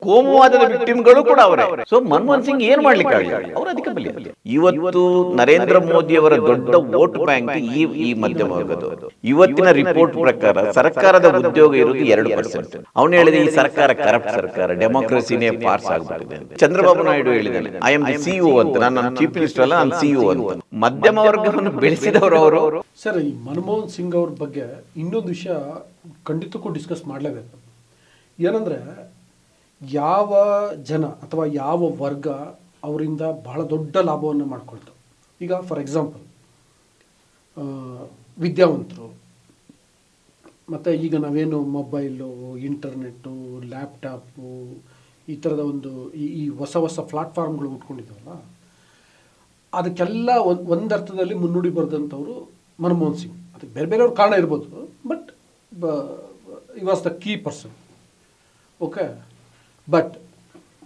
ಕೋಮುವಾದದ ವಿಕ್ಟಿಮ್ಗಳು ಕೂಡ ಅವರೇ. ಸೊ ಮನಮೋಹನ್ ಸಿಂಗ್ ಏನ್ ಮಾಡ್ಲಿಕ್ಕೆ ಆಗಲಿಲ್ಲ, ಅವರು ಅದಕ್ಕೆ ಬಲಿ. ಇವತ್ತು ನರೇಂದ್ರ ಮೋದಿ ಅವರ ದೊಡ್ಡ ವೋಟ್ ಬ್ಯಾಂಕ್ ಈ ಮಧ್ಯಮ ವರ್ಗದವರು. ಇವತ್ತಿನ ರಿಪೋರ್ಟ್ ಪ್ರಕಾರ ಸರ್ಕಾರದ ಉದ್ಯೋಗ ಇರುವುದು 2%. ಅವನು ಹೇಳಿದ ಈ ಸರ್ಕಾರ ಕರಪ್ಟ್ ಸರ್ಕಾರ, ಡೆಮೋಕ್ರಸಿನೇ ಫಾರ್ಸ್ ಆಗ್ಬಿಟ್ಟಿದೆ ಅಂತ. ಚಂದ್ರಬಾಬು ನಾಯ್ಡು ಹೇಳಿದ್ದಾನೆ, ಐ ಆಮ್ ದಿ ಸಿಇಒ ಅಂತ, ನಾನು ಚೀಫ್ ಮಿನಿಸ್ಟರ್ ಅಲ್ಲ, ನಾನು ಸಿಇಒ ಅಂತ. ಮಧ್ಯಮ ವರ್ಗವನ್ನು ಬೆಳೆಸಿದವರು ಅವರು. ಸರ್, ಈ ಮನಮೋಹನ್ ಸಿಂಗ್ ಅವ್ರ ಬಗ್ಗೆ ಇನ್ನೊಂದು ವಿಷಯ ಖಂಡಿತಕ್ಕೂ ಡಿಸ್ಕಸ್ ಮಾಡಲೇಬೇಕು. ಏನಂದರೆ, ಯಾವ ಜನ ಅಥವಾ ಯಾವ ವರ್ಗ ಅವರಿಂದ ಬಹಳ ದೊಡ್ಡ ಲಾಭವನ್ನು ಮಾಡ್ಕೊಳ್ತು. ಈಗ ಫಾರ್ ಎಕ್ಸಾಂಪಲ್ ವಿದ್ಯಾವಂತರು, ಮತ್ತು ಈಗ ನಾವೇನು ಮೊಬೈಲು, ಇಂಟರ್ನೆಟ್ಟು, ಲ್ಯಾಪ್ಟಾಪು, ಈ ಥರದ ಒಂದು ಈ ಹೊಸ ಹೊಸ ಪ್ಲಾಟ್ಫಾರ್ಮ್ಗಳು ಉಟ್ಕೊಂಡಿದ್ದಾವಲ್ಲ, ಅದಕ್ಕೆಲ್ಲ ಒಂದರ್ಥದಲ್ಲಿ ಮುನ್ನುಡಿ ಬರೆದಂಥವ್ರು ಮನಮೋಹನ್ ಸಿಂಗ್. ಅದಕ್ಕೆ ಬೇರೆ ಬೇರೆಯವ್ರ ಕಾರಣ ಇರ್ಬೋದು, ಬಟ್ ಈ was the key person. Okay, but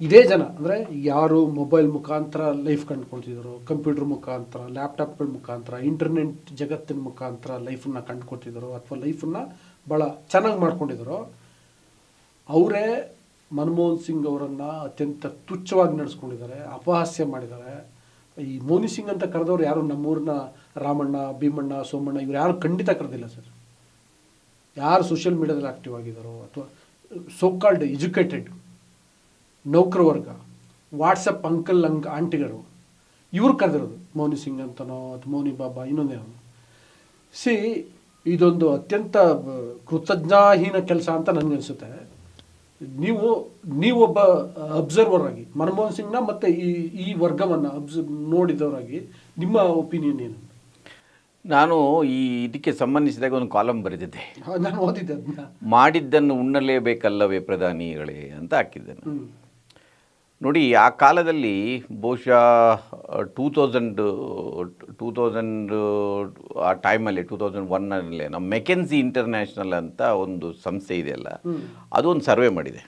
ಇದೇ ಜನ ಅಂದರೆ ಯಾರು ಮೊಬೈಲ್ ಮುಖಾಂತರ ಲೈಫ್ ಕಂಡುಕೊಳ್ತಿದ್ದಾರೋ, ಕಂಪ್ಯೂಟರ್ ಮುಖಾಂತರ, ಲ್ಯಾಪ್ಟಾಪ್ಗಳ ಮುಖಾಂತರ, ಇಂಟರ್ನೆಟ್ ಜಗತ್ತಿನ ಮುಖಾಂತರ ಲೈಫನ್ನು ಕಂಡುಕೊಳ್ತಿದ್ದಾರೋ ಅಥವಾ ಲೈಫನ್ನು ಭಾಳ ಚೆನ್ನಾಗಿ ಮಾಡ್ಕೊಂಡಿದ್ದಾರೋ, ಅವರೇ ಮನಮೋಹನ್ ಸಿಂಗ್ ಅವರನ್ನು ಅತ್ಯಂತ ತುಚ್ಛವಾಗಿ ನಡೆಸ್ಕೊಂಡಿದ್ದಾರೆ, ಅಪಹಾಸ್ಯ ಮಾಡಿದ್ದಾರೆ. ಈ ಮೋನಿ ಸಿಂಗ್ ಅಂತ ಕರೆದವ್ರು ಯಾರು ನಮ್ಮೂರಿನ ರಾಮಣ್ಣ, ಭೀಮಣ್ಣ, ಸೋಮಣ್ಣ ಇವ್ರು ಯಾರು ಖಂಡಿತ ಕರೆದಿಲ್ಲ ಸರ್. ಯಾರು ಸೋಷಿಯಲ್ ಮೀಡಿಯಾದಲ್ಲಿ ಆ್ಯಕ್ಟಿವ್ ಆಗಿದ್ದಾರೋ ಅಥವಾ ಸೋಕಾಲ್ಡ್ ಎಜುಕೇಟೆಡ್ ನೌಕರ ವರ್ಗ, ವಾಟ್ಸಪ್ ಅಂಕಲ್ ಆಂಟಿಗರು, ಇವ್ರು ಕರೆದಿರೋದು ಮೋನಿ ಸಿಂಗ್ ಅಂತನೋ ಅಥವಾ ಮೋನಿ ಬಾಬಾ ಇನ್ನೊಂದೇನೋ. ಇದೊಂದು ಅತ್ಯಂತ ಕೃತಜ್ಞಾಹೀನ ಕೆಲಸ ಅಂತ ನನಗನ್ಸುತ್ತೆ. ನೀವೊಬ್ಬ ಅಬ್ಸರ್ವರ್ ಆಗಿ ಮನಮೋಹನ್ ಸಿಂಗ್ನ ಮತ್ತು ಈ ವರ್ಗವನ್ನು ನೋಡಿದವರಾಗಿ ನಿಮ್ಮ ಒಪಿನಿಯನ್ ಏನು? ನಾನು ಇದಕ್ಕೆ ಸಂಬಂಧಿಸಿದಾಗ ಒಂದು ಕಾಲಮ್ ಬರೆದಿದ್ದೆ, ನಾನು ಓದಿದ್ದೆ. ಮಾಡಿದ್ದನ್ನು ಉಣ್ಣಲೇಬೇಕಲ್ಲವೇ ಪ್ರಧಾನಿಗಳೇ ಅಂತ ಹಾಕಿದ್ದೇನೆ. ನೋಡಿ, ಆ ಕಾಲದಲ್ಲಿ ಬಹುಶಃ 2000 ಆ ಟೈಮಲ್ಲಿ 2001 ನಮ್ಮ ಮೆಕೆನ್ಸಿ ಇಂಟರ್ನ್ಯಾಷನಲ್ ಅಂತ ಒಂದು ಸಂಸ್ಥೆ ಇದೆಯಲ್ಲ, ಅದು ಒಂದು ಸರ್ವೆ ಮಾಡಿದೆ.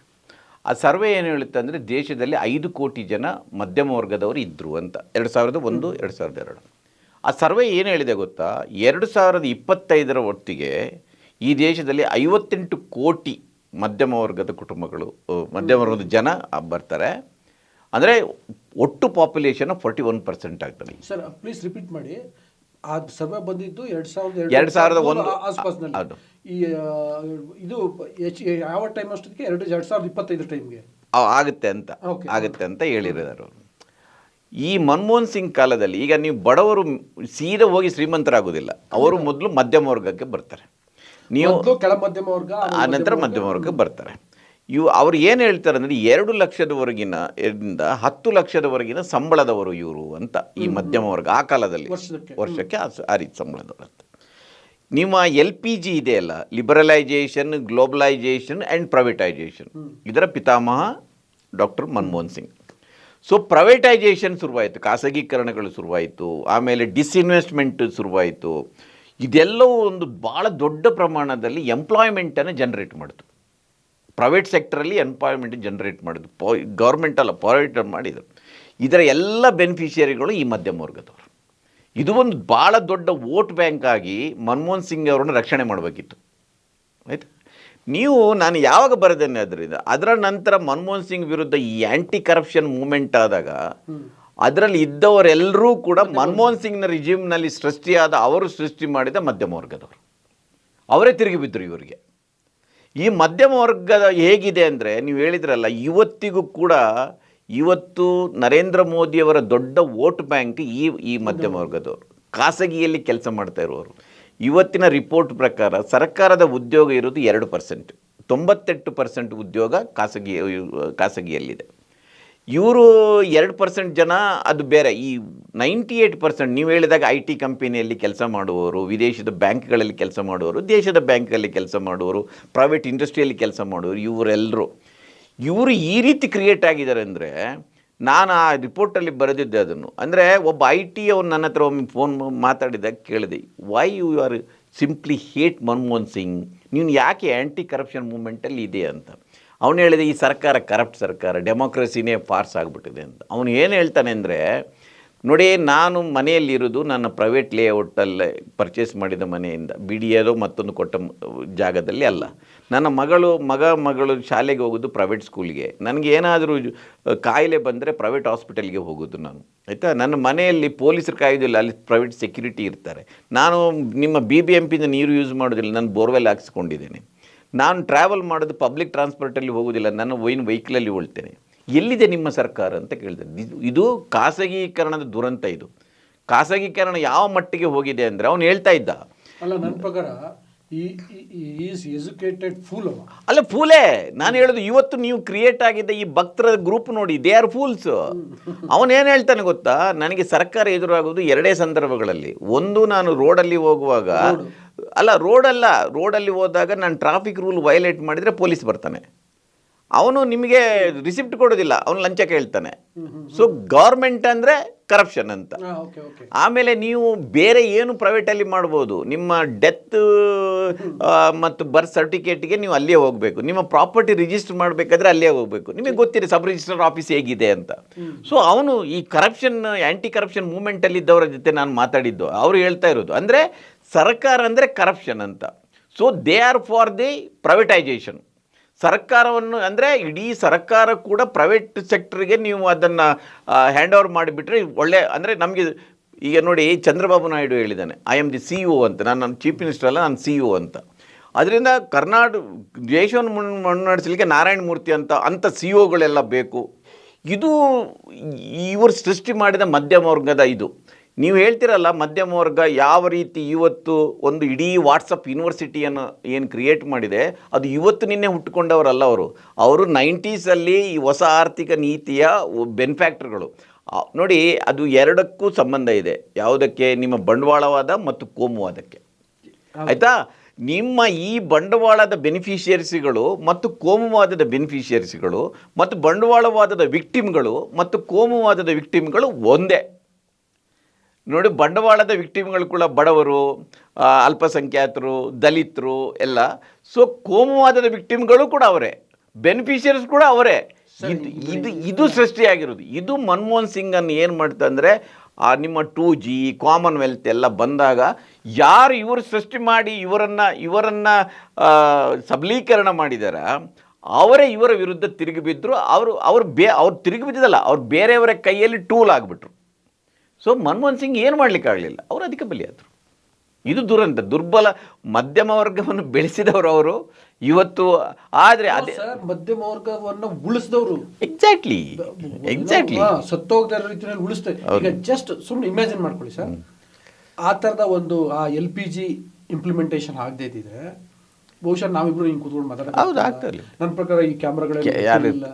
ಆ ಸರ್ವೆ ಏನು ಹೇಳುತ್ತೆ ಅಂದರೆ, ದೇಶದಲ್ಲಿ 5 ಕೋಟಿ ಜನ ಮಧ್ಯಮ ವರ್ಗದವರು ಇದ್ದರು ಅಂತ, 2001, 2002. ಆ ಸರ್ವೆ ಏನು ಹೇಳಿದೆ ಗೊತ್ತಾ, 2025 ಹೊತ್ತಿಗೆ ಈ ದೇಶದಲ್ಲಿ 58 ಕೋಟಿ ಮಧ್ಯಮ ವರ್ಗದ ಕುಟುಂಬಗಳು, ಮಧ್ಯಮ ವರ್ಗದ ಜನ ಬರ್ತಾರೆ. ಅಂದರೆ ಒಟ್ಟು ಪಾಪ್ಯುಲೇಷನ್ 41% ಆಗ್ತದೆ. ಸರ್ ಪ್ಲೀಸ್ ರಿಪೀಟ್ ಮಾಡಿ. ಆ ಸರ್ವೆ ಬಂದಿದ್ದು 2001 ಆಸ್ಪಾಸ್ನಲ್ಲಿ. ಇದು ಯಾವ ಟೈಮ್ ಅಷ್ಟೊತ್ತಿಗೆ 2025 ಟೈಮ್ಗೆ ಆಗುತ್ತೆ ಅಂತ ಹೇಳಿರೋರು. ಈ ಮನಮೋಹನ್ ಸಿಂಗ್ ಕಾಲದಲ್ಲಿ ಈಗ ನೀವು ಬಡವರು ಸೀದಾ ಹೋಗಿ ಶ್ರೀಮಂತರಾಗೋದಿಲ್ಲ, ಅವರು ಮೊದಲು ಮಧ್ಯಮ ವರ್ಗಕ್ಕೆ ಬರ್ತಾರೆ. ನೀವು ಕೆಳ ಮಧ್ಯಮ ವರ್ಗ, ಆ ನಂತರ ಮಧ್ಯಮ ವರ್ಗಕ್ಕೆ ಬರ್ತಾರೆ. ಅವ್ರು ಏನು ಹೇಳ್ತಾರೆ ಅಂದರೆ, 2 ಲಕ್ಷದವರೆಗಿನ 10 ಲಕ್ಷದವರೆಗಿನ ಸಂಬಳದವರು ಇವರು ಅಂತ ಈ ಮಧ್ಯಮ ವರ್ಗ. ಆ ಕಾಲದಲ್ಲಿ ವರ್ಷಕ್ಕೆ ಆ ರೀತಿ ಸಂಬಳದವರು ಅಂತ. ನಿಮ್ಮ LPG ಇದೆಯಲ್ಲ, ಲಿಬರಲೈಜೇಷನ್, ಗ್ಲೋಬಲೈಜೇಷನ್ ಆ್ಯಂಡ್ ಪ್ರೈವೇಟೈಜೇಷನ್, ಇದರ ಪಿತಾಮಹ ಡಾಕ್ಟರ್ ಮನಮೋಹನ್ ಸಿಂಗ್. ಸೊ ಪ್ರೈವೇಟೈಜೇಷನ್ ಶುರುವಾಯಿತು, ಖಾಸಗೀಕರಣಗಳು ಶುರುವಾಯಿತು, ಆಮೇಲೆ ಡಿಸ್ಇನ್ವೆಸ್ಟ್ಮೆಂಟ್ ಶುರುವಾಯಿತು. ಇದೆಲ್ಲವೂ ಒಂದು ಭಾಳ ದೊಡ್ಡ ಪ್ರಮಾಣದಲ್ಲಿ ಎಂಪ್ಲಾಯ್ಮೆಂಟನ್ನು ಜನರೇಟ್ ಮಾಡಿತು. ಪ್ರೈವೇಟ್ ಸೆಕ್ಟರಲ್ಲಿ ಎಂಪ್ಲಾಯ್ಮೆಂಟ್ ಜನರೇಟ್ ಮಾಡಿದ್ರು, ಗೌರ್ಮೆಂಟ್ ಅಲ್ಲ, ಪ್ರೈವೇಟ್ ಮಾಡಿದರು. ಇದರ ಎಲ್ಲ ಬೆನಿಫಿಷಿಯರಿಗಳು ಈ ಮಧ್ಯಮ ವರ್ಗದವರು. ಇದು ಒಂದು ಭಾಳ ದೊಡ್ಡ ವೋಟ್ ಬ್ಯಾಂಕ್ ಆಗಿ ಮನಮೋಹನ್ ಸಿಂಗ್ ಅವರನ್ನು ರಕ್ಷಣೆ ಮಾಡಬೇಕಿತ್ತು. ಆಯಿತು, ನಾನು ಯಾವಾಗ ಬರೆದೇನೆ ಅದರ ನಂತರ ಮನಮೋಹನ್ ಸಿಂಗ್ ವಿರುದ್ಧ ಈ ಆ್ಯಂಟಿ ಕರಪ್ಷನ್ ಮೂವ್ಮೆಂಟ್ ಆದಾಗ ಅದರಲ್ಲಿ ಇದ್ದವರೆಲ್ಲರೂ ಕೂಡ ಮನಮೋಹನ್ ಸಿಂಗ್ನ ರಿಜಿಮ್ನಲ್ಲಿ ಅವರು ಸೃಷ್ಟಿ ಮಾಡಿದ ಮಧ್ಯಮ ವರ್ಗದವರು, ಅವರೇ ತಿರುಗಿ ಬಿದ್ದರು ಇವರಿಗೆ. ಈ ಮಧ್ಯಮ ವರ್ಗದ ಹೇಗಿದೆ ಅಂದರೆ, ನೀವು ಹೇಳಿದ್ರಲ್ಲ, ಇವತ್ತಿಗೂ ಕೂಡ ಇವತ್ತು ನರೇಂದ್ರ ಮೋದಿಯವರ ದೊಡ್ಡ ವೋಟ್ ಬ್ಯಾಂಕ್ ಈ ಮಧ್ಯಮ ವರ್ಗದವರು, ಖಾಸಗಿಯಲ್ಲಿ ಕೆಲಸ ಮಾಡ್ತಾ ಇರುವವರು. ಇವತ್ತಿನ ರಿಪೋರ್ಟ್ ಪ್ರಕಾರ ಸರ್ಕಾರದ ಉದ್ಯೋಗ ಇರೋದು 2%, 98% ಉದ್ಯೋಗ ಖಾಸಗಿಯಲ್ಲಿದೆ. ಇವರು 2% ಜನ ಅದು ಬೇರೆ. ಈ 98% ನೀವು ಹೇಳಿದಾಗ IT ಕಂಪನಿಯಲ್ಲಿ ಕೆಲಸ ಮಾಡುವವರು, ವಿದೇಶದ ಬ್ಯಾಂಕ್ಗಳಲ್ಲಿ ಕೆಲಸ ಮಾಡುವವರು, ದೇಶದ ಬ್ಯಾಂಕಲ್ಲಿ ಕೆಲಸ ಮಾಡುವವರು, ಪ್ರೈವೇಟ್ ಇಂಡಸ್ಟ್ರಿಯಲ್ಲಿ ಕೆಲಸ ಮಾಡುವವರು, ಇವರು ಈ ರೀತಿ ಕ್ರಿಯೇಟ್ ಆಗಿದ್ದಾರೆ ಅಂದರೆ, ನಾನು ಆ ರಿಪೋರ್ಟಲ್ಲಿ ಬರೆದಿದ್ದೆ ಅದನ್ನು. ಅಂದರೆ ಒಬ್ಬ IT ಅವನು ನನ್ನ ಹತ್ರ ಒಮ್ಮೆ ಫೋನ್ ಮಾತಾಡಿದಾಗ ಕೇಳಿದೆ, why you are simply hate Manmohan Singh, ನೀನು ಯಾಕೆ ಆ್ಯಂಟಿ ಕರಪ್ಷನ್ ಮೂವ್ಮೆಂಟಲ್ಲಿ ಇದೆ ಅಂತ. ಅವನು ಹೇಳಿದೆ, ಈ ಸರ್ಕಾರ ಕರಪ್ಟ್ ಸರ್ಕಾರ, ಡೆಮೋಕ್ರಸಿನೇ ಫಾರ್ಸ್ ಆಗಿಬಿಟ್ಟಿದೆ ಅಂತ. ಅವನು ಏನು ಹೇಳ್ತಾನೆ ಅಂದರೆ, ನೋಡಿ, ನಾನು ಮನೆಯಲ್ಲಿರೋದು ನನ್ನ ಪ್ರೈವೇಟ್ ಲೇಔಟಲ್ಲೇ ಪರ್ಚೇಸ್ ಮಾಡಿದ ಮನೆಯಿಂದ, ಬಿಡಿಯೋದು ಮತ್ತೊಂದು ಕೊಟ್ಟ ಜಾಗದಲ್ಲಿ ಅಲ್ಲ. ನನ್ನ ಮಗಳು ಶಾಲೆಗೆ ಹೋಗೋದು ಪ್ರೈವೇಟ್ ಸ್ಕೂಲ್ಗೆ. ನನಗೆ ಏನಾದರೂ ಕಾಯಿಲೆ ಬಂದರೆ ಪ್ರೈವೇಟ್ ಹಾಸ್ಪಿಟಲ್ಗೆ ಹೋಗೋದು ನಾನು, ಆಯಿತಾ. ನನ್ನ ಮನೆಯಲ್ಲಿ ಪೊಲೀಸರು ಕಾಯೋದಿಲ್ಲ, ಅಲ್ಲಿ ಪ್ರೈವೇಟ್ ಸೆಕ್ಯೂರಿಟಿ ಇರ್ತಾರೆ. ನಾನು ನಿಮ್ಮ BBMPಯಿಂದ ನೀರು ಯೂಸ್ ಮಾಡೋದಿಲ್ಲ, ನಾನು ಬೋರ್ವೆಲ್ ಹಾಕ್ಸ್ಕೊಂಡಿದ್ದೇನೆ. ನಾನು ಟ್ರಾವೆಲ್ ಮಾಡೋದು ಪಬ್ಲಿಕ್ ಟ್ರಾನ್ಸ್ಪೋರ್ಟಲ್ಲಿ ಹೋಗೋದಿಲ್ಲ, ನಾನು ವೆಹಿಕಲಲ್ಲಿ ಹೋಗ್ತೇನೆ. ಎಲ್ಲಿದೆ ನಿಮ್ಮ ಸರ್ಕಾರ ಅಂತ ಕೇಳಿದೆ. ಇದು ಖಾಸಗೀಕರಣದ ದುರಂತ. ಇದು ಖಾಸಗೀಕರಣ ಯಾವ ಮಟ್ಟಿಗೆ ಹೋಗಿದೆ ಅಂದರೆ, ಅವನು ಹೇಳ್ತಾ ಇದ್ದ, ಅಲ್ಲ ನನ್ನ ಪ್ರಕಾರ ಈಸ್ ಎಜುಕೇಟೆಡ್ ಫೂಲ್ ಅಲ್ಲ ಫೂಲೇ. ನಾನು ಹೇಳೋದು, ಇವತ್ತು ನೀವು ಕ್ರಿಯೇಟ್ ಆಗಿದ್ದ ಈ ಭಕ್ತರ ಗ್ರೂಪ್ ನೋಡಿ, ದೇ ಆರ್ ಫೂಲ್ಸ್. ಅವನೇನು ಹೇಳ್ತಾನೆ ಗೊತ್ತಾ, ನನಗೆ ಸರ್ಕಾರ ಎದುರಾಗೋದು ಎರಡೇ ಸಂದರ್ಭಗಳಲ್ಲಿ. ಒಂದು, ನಾನು ರೋಡಲ್ಲಿ ಹೋಗುವಾಗ, ರೋಡಲ್ಲಿ ಹೋದಾಗ ನಾನು ಟ್ರಾಫಿಕ್ ರೂಲ್ ವೈಲೇಟ್ ಮಾಡಿದರೆ ಪೊಲೀಸ್ ಬರ್ತಾನೆ, ಅವನು ನಿಮಗೆ ರಿಸಿಪ್ಟ್ ಕೊಡೋದಿಲ್ಲ, ಅವನು ಲಂಚ ಕೇಳ್ತಾನೆ. ಸೊ ಗೌರ್ಮೆಂಟ್ ಅಂದರೆ ಕರಪ್ಷನ್ ಅಂತ. ಆಮೇಲೆ ನೀವು ಬೇರೆ ಏನು ಪ್ರೈವೇಟಲ್ಲಿ ಮಾಡ್ಬೋದು, ನಿಮ್ಮ ಡೆತ್ ಮತ್ತು ಬರ್ತ್ ಸರ್ಟಿಫಿಕೇಟ್ಗೆ ನೀವು ಅಲ್ಲೇ ಹೋಗಬೇಕು, ನಿಮ್ಮ ಪ್ರಾಪರ್ಟಿ ರಿಜಿಸ್ಟರ್ ಮಾಡಬೇಕಾದ್ರೆ ಅಲ್ಲೇ ಹೋಗಬೇಕು. ನಿಮಗೆ ಗೊತ್ತಿದೆ ಸಬ್ ರಿಜಿಸ್ಟರ್ ಆಫೀಸ್ ಹೇಗಿದೆ ಅಂತ. ಸೊ ಅವನು ಈ ಕರಪ್ಷನ್, ಆ್ಯಂಟಿ ಕರಪ್ಷನ್ ಮೂವ್ಮೆಂಟಲ್ಲಿದ್ದವರ ಜೊತೆ ನಾನು ಮಾತಾಡಿದ್ದು, ಅವರು ಹೇಳ್ತಾ ಇರೋದು ಅಂದರೆ ಸರ್ಕಾರ ಅಂದರೆ ಕರಪ್ಷನ್ ಅಂತ. So they are for the privatisation. ಸರ್ಕಾರವನ್ನು ಅಂದರೆ ಇಡೀ ಸರ್ಕಾರ ಕೂಡ ಪ್ರೈವೇಟ್ ಸೆಕ್ಟರ್ಗೆ ನೀವು ಅದನ್ನು ಹ್ಯಾಂಡ್ ಓವರ್ ಮಾಡಿಬಿಟ್ರೆ ಒಳ್ಳೆ. ಅಂದರೆ ನಮಗೆ ಈಗ ನೋಡಿ, ಚಂದ್ರಬಾಬು ನಾಯ್ಡು ಹೇಳಿದ್ದಾನೆ, ಐ ಆಮ್ ದಿ CEO ಅಂತ. ನಾನು ಚೀಫ್ ಮಿನಿಸ್ಟರ್ ಅಲ್ಲ, ನಾನು CEO ಅಂತ. ಅದರಿಂದ ದೇಶವನ್ನು ಮುನ್ನಡೆಸಲಿಕ್ಕೆ ನಾರಾಯಣ ಮೂರ್ತಿ ಅಂಥ CEOಗಳೆಲ್ಲ ಬೇಕು. ಇದು ಇವರು ಸೃಷ್ಟಿ ಮಾಡಿದ ಮಧ್ಯಮ ವರ್ಗದ ಇದು. ನೀವು ಹೇಳ್ತಿರಲ್ಲ, ಮಧ್ಯಮ ವರ್ಗ ಯಾವ ರೀತಿ ಇವತ್ತು ಒಂದು ಇಡೀ ವಾಟ್ಸಪ್ ಯೂನಿವರ್ಸಿಟಿಯನ್ನು ಏನು ಕ್ರಿಯೇಟ್ ಮಾಡಿದೆ, ಅದು ಇವತ್ತು ನಿನ್ನೆ ಹುಟ್ಟುಕೊಂಡವರಲ್ಲ. ಅವರು 90s ಈ ಹೊಸ ಆರ್ಥಿಕ ನೀತಿಯ ಬೆನಿಫ್ಯಾಕ್ಟರ್ಗಳು. ನೋಡಿ, ಅದು ಎರಡಕ್ಕೂ ಸಂಬಂಧ ಇದೆ. ಯಾವುದಕ್ಕೆ? ನಿಮ್ಮ ಬಂಡವಾಳವಾದ ಮತ್ತು ಕೋಮುವಾದಕ್ಕೆ, ಆಯಿತಾ. ನಿಮ್ಮ ಈ ಬಂಡವಾಳದ ಬೆನಿಫಿಷಿಯರಿಸಿಗಳು ಮತ್ತು ಕೋಮುವಾದದ ಬೆನಿಫಿಷಿಯರಿಸಿಗಳು ಮತ್ತು ಬಂಡವಾಳವಾದದ ವಿಕ್ಟಿಮ್ಗಳು ಮತ್ತು ಕೋಮುವಾದದ ವಿಕ್ಟಿಮ್ಗಳು ಒಂದೇ. ನೋಡಿ, ಬಂಡವಾಳದ ವಿಕ್ಟಿಮ್ಗಳು ಕೂಡ ಬಡವರು, ಅಲ್ಪಸಂಖ್ಯಾತರು, ದಲಿತರು ಎಲ್ಲ. ಸೊ ಕೋಮುವಾದದ ವಿಕ್ಟಿಮ್ಗಳು ಕೂಡ ಅವರೇ, ಬೆನಿಫಿಷಿಯರೀಸ್ ಕೂಡ ಅವರೇ. ಇದು ಸೃಷ್ಟಿಯಾಗಿರೋದು. ಇದು ಮನಮೋಹನ್ ಸಿಂಗನ್ನು ಏನು ಮಾಡ್ತಾ ಅಂದರೆ, ನಿಮ್ಮ 2G ಕಾಮನ್ವೆಲ್ತ್ ಎಲ್ಲ ಬಂದಾಗ ಯಾರು ಇವರು ಸೃಷ್ಟಿ ಮಾಡಿ ಇವರನ್ನು ಸಬಲೀಕರಣ ಮಾಡಿದಾರ, ಅವರೇ ಇವರ ವಿರುದ್ಧ ತಿರುಗಿ ಬಿದ್ದರು. ಅವ್ರು ತಿರುಗಿ ಬಿದ್ದಿದ್ದಲ್ಲ, ಅವ್ರು ಬೇರೆಯವರ ಕೈಯಲ್ಲಿ ಟೂಲ್ ಆಗಿಬಿಟ್ರು. ಸೊ ಮನಮೋಹನ್ ಸಿಂಗ್ ಏನು ಮಾಡಲಿಕ್ಕಾಗಲಿಲ್ಲ, ಅವರು ಅಧಿಕ ಬಲಿಯಾದರು. ಇದು ದುರಂತ. ದುರ್ಬಲ ಮಧ್ಯಮ ವರ್ಗವನ್ನು ಬೆಳೆಸಿದವರು ಅವರು ಇವತ್ತು. ಆದರೆ ಅದೇ ಮಧ್ಯಮ ವರ್ಗವನ್ನು ಉಳಿಸಿದವರು ಎಕ್ಸಾಕ್ಟ್ಲಿ ಸತ್ತೋಗದ ರೀತಿಯಲ್ಲಿ ಉಳಿಸ್ತಾರೆ. ಈಗ ಜಸ್ಟ್ ಸುಮ್ಮನೆ ಇಮ್ಯಾಜಿನ್ ಮಾಡ್ಕೊಳ್ಳಿ ಸರ್, ಆ ಥರದ ಒಂದು LPG ಇಂಪ್ಲಿಮೆಂಟೇಷನ್ ಆಗದೇ ಇದ್ದಿದ್ರೆ ಬಹುಶಃ ನಾವಿಬ್ರು ಹಿಂಗೆ ಕೂತ್ಕೊಂಡು ಮಾತಾಡೋದು. ನನ್ನ ಪ್ರಕಾರ ಈ ಕ್ಯಾಮ್ರಾಗಳೆಲ್ಲ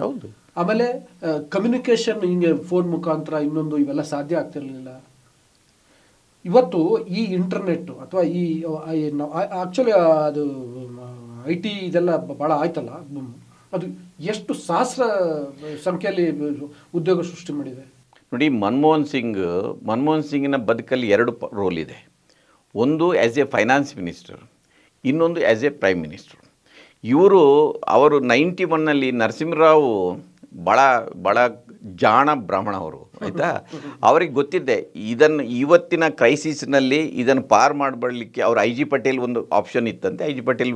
ಹೌದು. ಆಮೇಲೆ ಕಮ್ಯುನಿಕೇಷನ್ ಹಿಂಗೆ ಫೋನ್ ಮುಖಾಂತರ ಇನ್ನೊಂದು ಇವೆಲ್ಲ ಸಾಧ್ಯ ಆಗ್ತಿರ್ಲಿಲ್ಲ. ಇವತ್ತು ಈ ಇಂಟರ್ನೆಟ್ ಅಥವಾ ಈ ಆ್ಯಕ್ಚುಲಿ ಅದು IT ಇದೆಲ್ಲ ಭಾಳ ಆಯ್ತಲ್ಲ, ಅದು ಎಷ್ಟು ಸಹಸ್ರ ಸಂಖ್ಯೆಯಲ್ಲಿ ಉದ್ಯೋಗ ಸೃಷ್ಟಿ ಮಾಡಿದೆ. ನೋಡಿ, ಮನಮೋಹನ್ ಸಿಂಗಿನ ಬದುಕಲ್ಲಿ ಎರಡು ರೋಲ್ ಇದೆ. ಒಂದು ಆ್ಯಸ್ ಎ ಫೈನಾನ್ಸ್ ಮಿನಿಸ್ಟರ್, ಇನ್ನೊಂದು ಆ್ಯಸ್ ಎ ಪ್ರೈಮ್ ಮಿನಿಸ್ಟರ್. ಅವರು 91ನಲ್ಲಿ ನರಸಿಂಹರಾವ್ ಭಾಳ ಜಾಣ ಬ್ರಾಹ್ಮಣ ಅವರು, ಆಯಿತಾ. ಅವ್ರಿಗೆ ಗೊತ್ತಿದ್ದೆ ಇವತ್ತಿನ ಕ್ರೈಸಿಸ್ನಲ್ಲಿ ಇದನ್ನು ಪಾರು ಮಾಡಬಾರಲಿಕ್ಕೆ. ಅವ್ರು IG ಪಟೇಲ್ ಒಂದು ಆಪ್ಷನ್ ಇತ್ತಂತೆ. IG ಪಟೇಲ್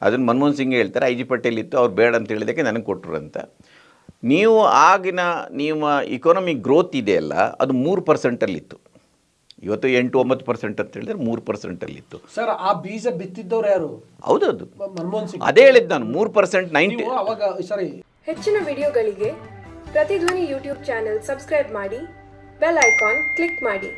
ಅದನ್ನು ಮನಮೋಹನ್ ಸಿಂಗ್ ಹೇಳ್ತಾರೆ, IG ಪಟೇಲ್ ಇತ್ತು, ಅವ್ರು ಬೇಡ ಅಂತ ಹೇಳಿದಕ್ಕೆ ನನಗೆ ಕೊಟ್ಟರು ಅಂತ. ನೀವು ಆಗಿನ ನಿಮ್ಮ ಇಕಾನಮಿಕ್ ಗ್ರೋತ್ ಇದೆಯಲ್ಲ, ಅದು 3%ಇತ್ತು. ಇವತ್ತು 8-9% ಅಂತ ಹೇಳಿದ್ರೆ 3%ಇತ್ತು ಸರ್. ಆ ಬೀಜ ಬಿತ್ತಿದ್ದವ್ರು ಯಾರು? ಹೌದೌದು, ಮನಮೋಹನ್ ಸಿಂಗ್. ಅದೇ ಹೇಳಿದ್ದು ನಾನು, 3% 90 ಅವಾಗ. ಸರಿ, ಹೆಚ್ಚಿನ ವಿಡಿಯೋಗಳಿಗೆ ಪ್ರತಿಧ್ವನಿ ಯೂಟ್ಯೂಬ್ ಚಾನೆಲ್ ಸಬ್ಸ್ಕ್ರೈಬ್ ಮಾಡಿ, ಬೆಲ್ ಐಕಾನ್ ಕ್ಲಿಕ್ ಮಾಡಿ.